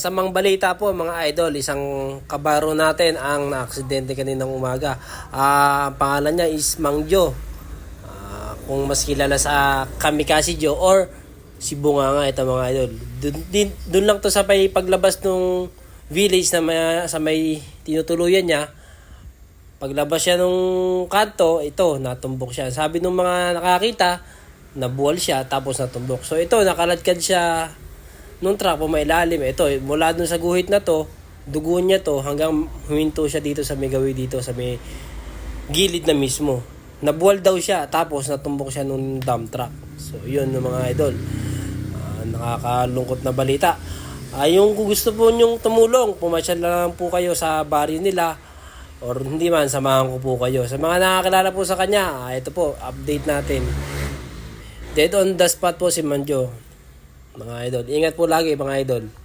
Masamang balita po mga idol, isang kabaro natin ang naaksidente kaninang umaga. Ang pangalan niya is Mang Jo. Kung mas kilala sa Kamikaze Joe or si Bunganga, ito mga idol. Doon lang to sa paglabas ng village na sa may tinutuluyan niya. Paglabas siya nung kanto, ito, natumbok siya. Sabi ng mga nakakita, nabuwal siya tapos natumbok. So ito, nakaladkad siya nung truck po mailalim. Ito, mula dun sa guhit na to, dugo niya to hanggang huminto siya dito sa may gawi dito sa may gilid na mismo. Nabuwal daw siya tapos natumbok siya nung dump truck. So yun ng mga idol. Nakakalungkot na balita. Yung kung gusto po nyong tumulong, pumasyal lang po kayo sa baryo nila or hindi man, samahan ko po kayo. Sa mga nakakilala po sa kanya, ito po, update natin. Dead on the spot po si Manjo. Mga idol, ingat po lagi mga idol.